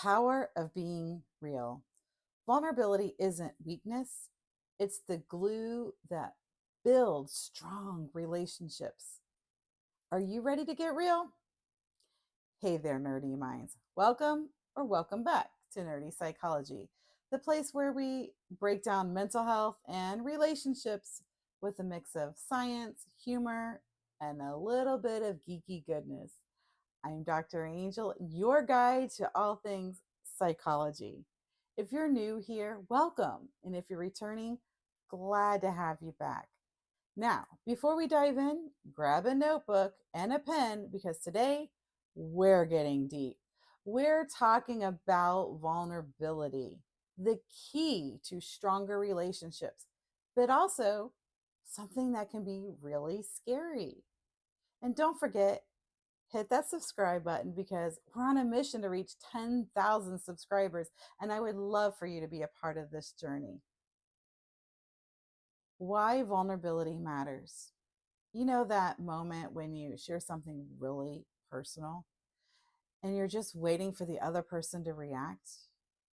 power of being real. Vulnerability isn't weakness, it's the glue that builds strong relationships. Are you ready to get real? Hey there, nerdy minds. Welcome or welcome back to Nerdy Psychology, the place where we break down mental health and relationships with a mix of science, humor, and a little bit of geeky goodness. I'm Dr. Angel, your guide to all things psychology. If you're new here, welcome. And if you're returning, glad to have you back. Now, before we dive in, grab a notebook and a pen because today we're getting deep. We're talking about vulnerability, the key to stronger relationships, but also something that can be really scary. And don't forget, hit that subscribe button because we're on a mission to reach 10,000 subscribers, and I would love for you to be a part of this journey. Why vulnerability matters. You know that moment when you share something really personal and you're just waiting for the other person to react?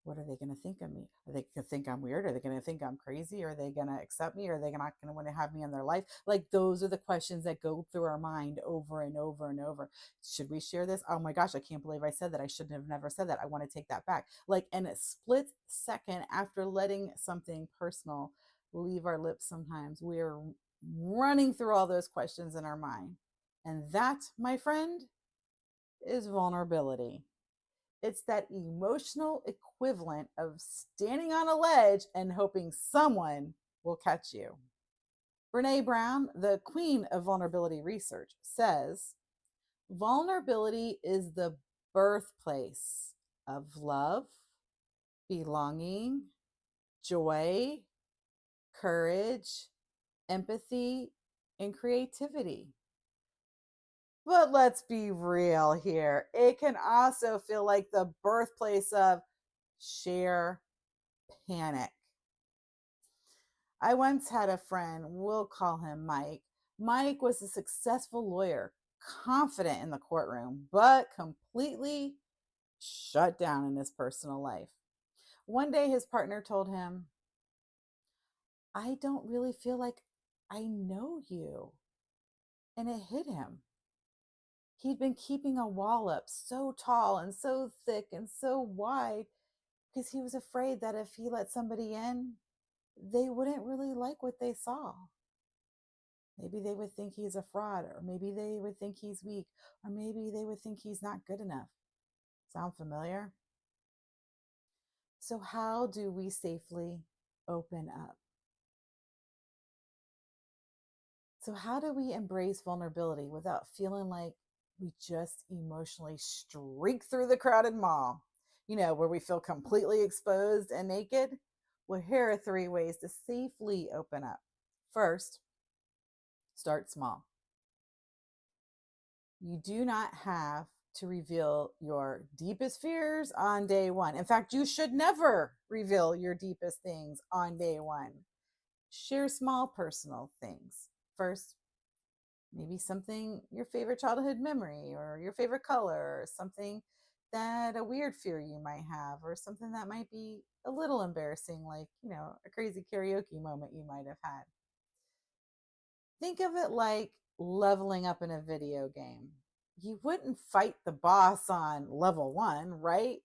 What are they going to think of me? Are they going to think I'm weird? Are they going to think I'm crazy? Are they going to accept me? Are they not going to want to have me in their life? Like, those are the questions that go through our mind over and over and over. Should we share this? Oh my gosh, I can't believe I said that. I shouldn't have never said that. I want to take that back. Like, in a split second after letting something personal leave our lips, sometimes we are running through all those questions in our mind. And that, my friend, is vulnerability. It's that emotional equivalent of standing on a ledge and hoping someone will catch you. Brene Brown, the queen of vulnerability research, says vulnerability is the birthplace of love, belonging, joy, courage, empathy, and creativity. But let's be real here. It can also feel like the birthplace of sheer panic. I once had a friend, we'll call him Mike. Mike was a successful lawyer, confident in the courtroom, but completely shut down in his personal life. One day, his partner told him, I don't really feel like I know you. And it hit him. He'd been keeping a wall up so tall and so thick and so wide because he was afraid that if he let somebody in, they wouldn't really like what they saw. Maybe they would think he's a fraud, or maybe they would think he's weak, or maybe they would think he's not good enough. Sound familiar? So, how do we safely open up? So, how do we embrace vulnerability without feeling like we just emotionally streak through the crowded mall? You know, where we feel completely exposed and naked? Well, here are 3 ways to safely open up. First, start small. You do not have to reveal your deepest fears on day one. In fact, you should never reveal your deepest things on day one. Share small personal things. First, maybe something, your favorite childhood memory, or your favorite color, or something that a weird fear you might have, or something that might be a little embarrassing, like, a crazy karaoke moment you might have had. Think of it like leveling up in a video game. You wouldn't fight the boss on level 1, right?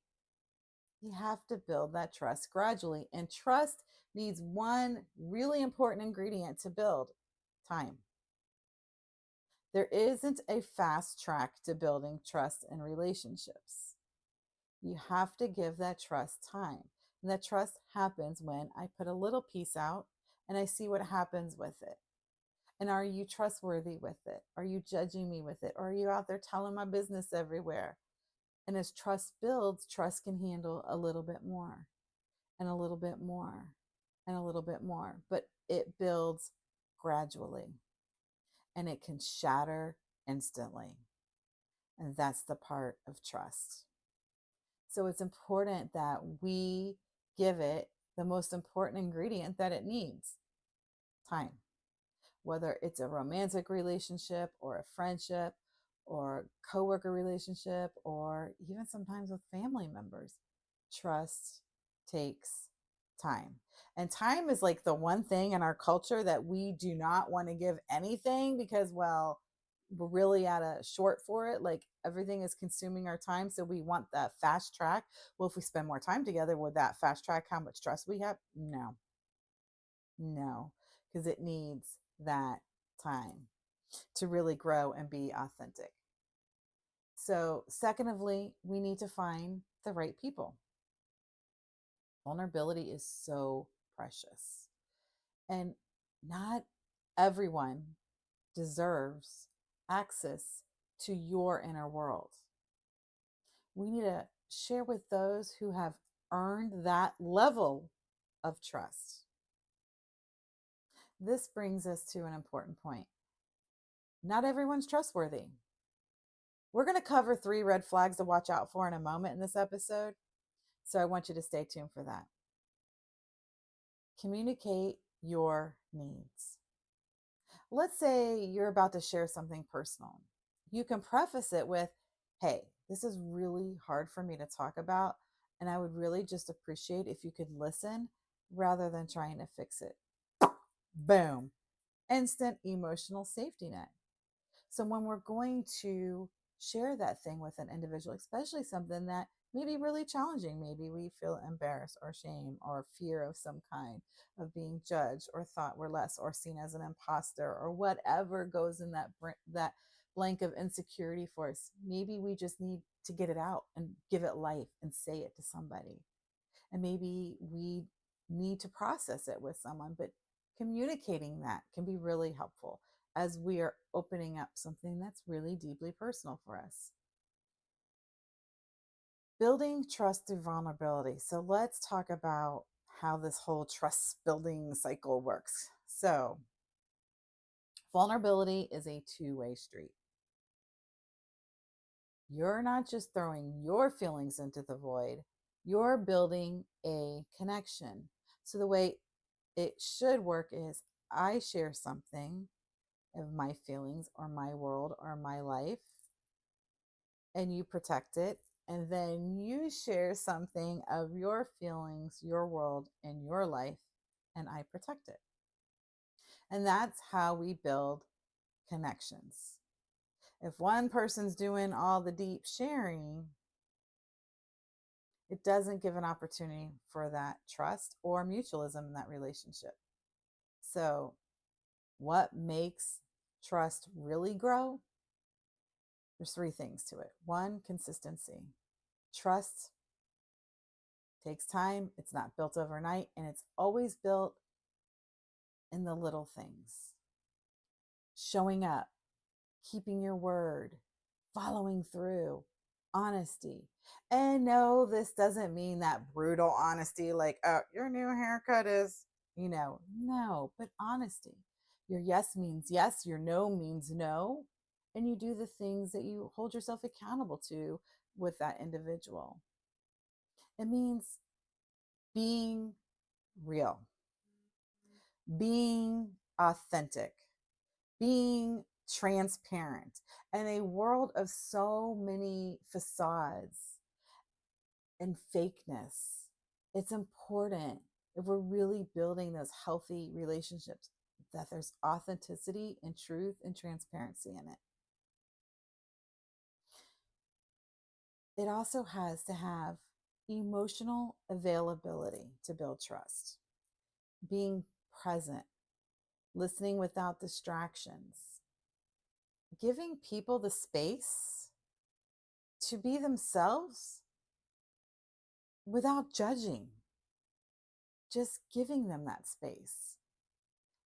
You have to build that trust gradually. And trust needs one really important ingredient to build: time. There isn't a fast track to building trust in relationships. You have to give that trust time. And that trust happens when I put a little piece out and I see what happens with it. And are you trustworthy with it? Are you judging me with it? Or are you out there telling my business everywhere? And as trust builds, trust can handle a little bit more and a little bit more and a little bit more. But it builds gradually and it can shatter instantly. And that's the part of trust. So it's important that we give it the most important ingredient that it needs: time. Whether it's a romantic relationship or a friendship or coworker relationship, or even sometimes with family members. Trust takes time. And time is like the one thing in our culture that we do not want to give anything because, well, we're really at a short for it. Like everything is consuming our time. So we want that fast track. Well, if we spend more time together, would that fast track how much trust we have? No, no, because it needs that time to really grow and be authentic. So, secondly, we need to find the right people. Vulnerability is so precious. And not everyone deserves access to your inner world. We need to share with those who have earned that level of trust. This brings us to an important point. Not everyone's trustworthy. We're going to cover 3 red flags to watch out for in a moment in this episode. So I want you to stay tuned for that. Communicate your needs. Let's say you're about to share something personal. You can preface it with, hey, this is really hard for me to talk about, and I would really just appreciate if you could listen rather than trying to fix it. Boom. Instant emotional safety net. So when we're going to share that thing with an individual, especially something that may be really challenging, maybe we feel embarrassed or shame or fear of some kind of being judged or thought we're less or seen as an imposter or whatever goes in that blank of insecurity for us. Maybe we just need to get it out and give it life and say it to somebody. And maybe we need to process it with someone, but communicating that can be really helpful as we are opening up something that's really deeply personal for us. Building trust through vulnerability. So let's talk about how this whole trust building cycle works. So, vulnerability is a two-way street. You're not just throwing your feelings into the void, you're building a connection. So, the way it should work is I share something of my feelings or my world or my life, and you protect it. And then you share something of your feelings, your world, and your life, and I protect it. And that's how we build connections. If one person's doing all the deep sharing, it doesn't give an opportunity for that trust or mutualism in that relationship. So, what makes trust really grow? There's 3 things to it. One, consistency. Trust takes time, it's not built overnight, and it's always built in the little things. Showing up, keeping your word, following through, honesty. And no, this doesn't mean that brutal honesty like, oh, your new haircut is, no, but honesty. Your yes means yes, your no means no. And you do the things that you hold yourself accountable to with that individual. It means being real, being authentic, being transparent. In a world of so many facades and fakeness, it's important if we're really building those healthy relationships that there's authenticity and truth and transparency in it. It also has to have emotional availability to build trust, being present, listening without distractions, giving people the space to be themselves without judging, just giving them that space,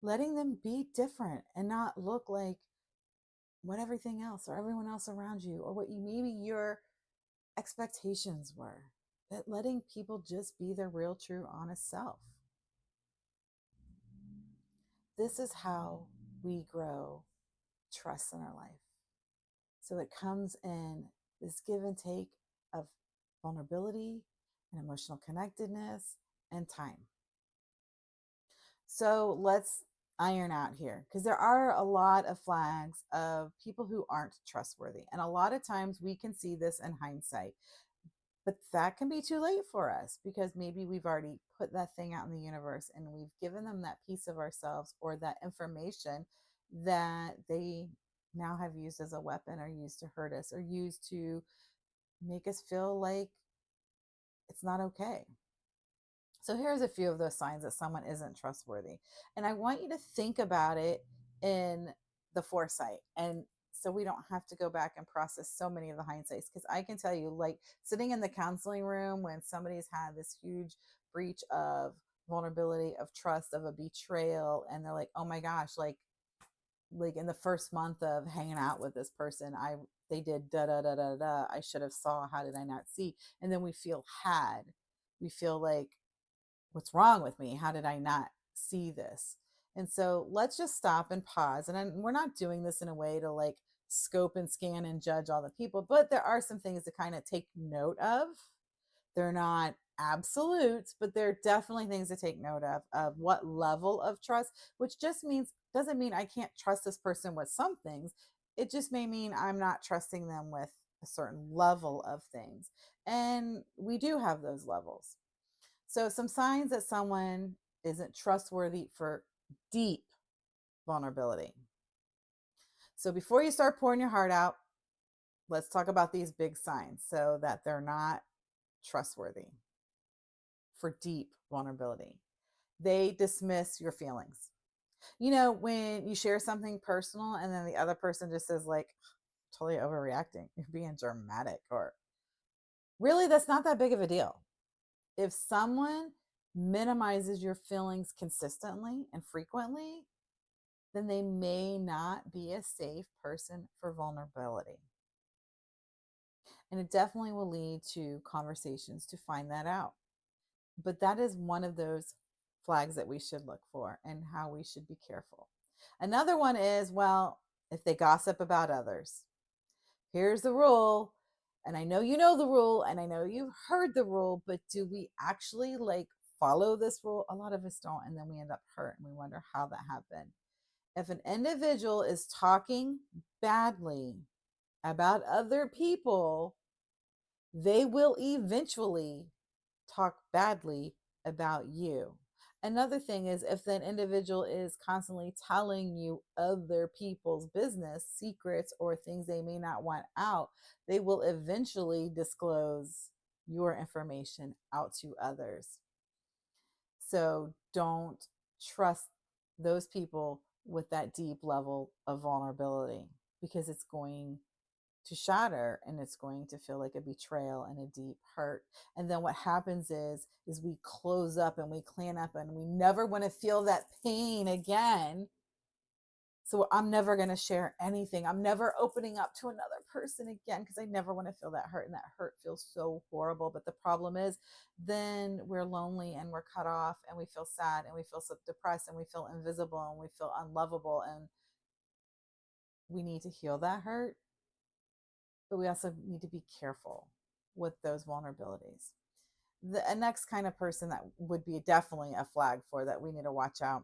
letting them be different and not look like what everything else or everyone else around you or what you maybe your expectations were, but letting people just be their real, true, honest self. This is how we grow trust in our life. So it comes in this give and take of vulnerability and emotional connectedness and time. So let's iron out here because there are a lot of flags of people who aren't trustworthy. And a lot of times we can see this in hindsight. But that can be too late for us because maybe we've already put that thing out in the universe and we've given them that piece of ourselves or that information that they now have used as a weapon or used to hurt us or used to make us feel like it's not okay. So here's a few of those signs that someone isn't trustworthy. And I want you to think about it in the foresight. And so we don't have to go back and process so many of the hindsights. Because I can tell you, like sitting in the counseling room when somebody's had this huge breach of vulnerability, of trust, of a betrayal, and they're like, oh my gosh, like in the first month of hanging out with this person, they did da da da da da. I should have saw. How did I not see? And then we feel had. We feel like, what's wrong with me? How did I not see this? And so let's just stop and pause. And we're not doing this in a way to like scope and scan and judge all the people, but there are some things to kind of take note of. They're not absolutes, but they're definitely things to take note of what level of trust, which just means, doesn't mean I can't trust this person with some things. It just may mean I'm not trusting them with a certain level of things. And we do have those levels. So, some signs that someone isn't trustworthy for deep vulnerability. So, before you start pouring your heart out, let's talk about these big signs so that they're not trustworthy for deep vulnerability. They dismiss your feelings. You know, when you share something personal and then the other person just says, like, totally overreacting, you're being dramatic, or really, that's not that big of a deal. If someone minimizes your feelings consistently and frequently, then they may not be a safe person for vulnerability. And it definitely will lead to conversations to find that out. But that is one of those flags that we should look for and how we should be careful. Another one is, well, if they gossip about others. Here's the rule. And I know you know the rule and I know you've heard the rule, but do we actually like follow this rule? A lot of us don't. And then we end up hurt and we wonder how that happened. If an individual is talking badly about other people, they will eventually talk badly about you. Another thing is if that individual is constantly telling you other people's business, secrets, or things they may not want out, they will eventually disclose your information out to others. So don't trust those people with that deep level of vulnerability because it's going to shatter and it's going to feel like a betrayal and a deep hurt. And then what happens is we close up and we clam up and we never want to feel that pain again. So I'm never going to share anything. I'm never opening up to another person again because I never want to feel that hurt. And that hurt feels so horrible. But the problem is then we're lonely and we're cut off and we feel sad and we feel so depressed and we feel invisible and we feel unlovable. And we need to heal that hurt, but we also need to be careful with those vulnerabilities. The next kind of person that would be definitely a flag for that we need to watch out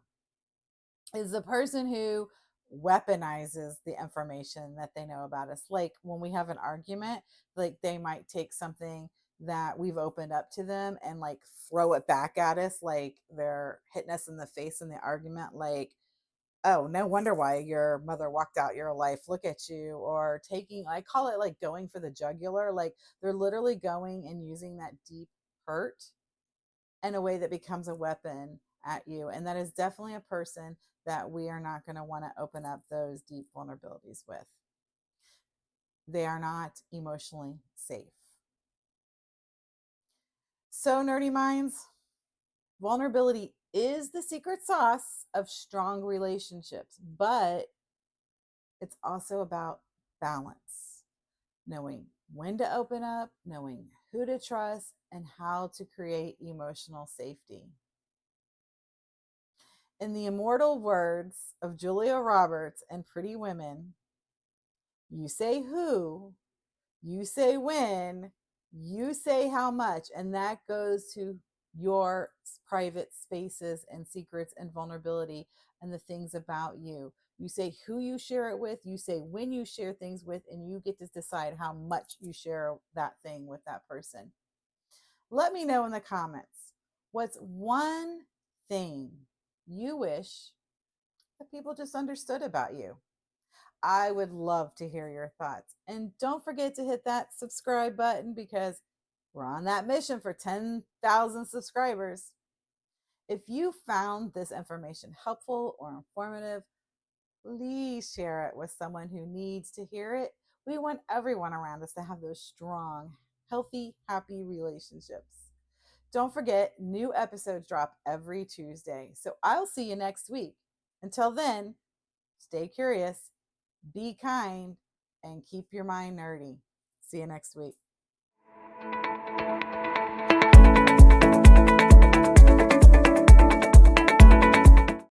is the person who weaponizes the information that they know about us. Like when we have an argument, like they might take something that we've opened up to them and like throw it back at us, like they're hitting us in the face in the argument, like, oh, no wonder why your mother walked out your life. Look at you. Or taking, I call it like going for the jugular. Like they're literally going and using that deep hurt in a way that becomes a weapon at you. And that is definitely a person that we are not going to want to open up those deep vulnerabilities with. They are not emotionally safe. So, nerdy minds, vulnerability is the secret sauce of strong relationships, but it's also about balance, knowing when to open up, knowing who to trust, and how to create emotional safety. In the immortal words of Julia Roberts and Pretty Women, you say who, you say when, you say how much, and that goes to your private spaces and secrets and vulnerability and the things about you. You say who you share it with, you say when you share things with, and you get to decide how much you share that thing with that person. Let me know in the comments, what's one thing you wish that people just understood about you? I would love to hear your thoughts. And don't forget to hit that subscribe button because we're on that mission for 10,000 subscribers. If you found this information helpful or informative, please share it with someone who needs to hear it. We want everyone around us to have those strong, healthy, happy relationships. Don't forget, new episodes drop every Tuesday. So I'll see you next week. Until then, stay curious, be kind, and keep your mind nerdy. See you next week.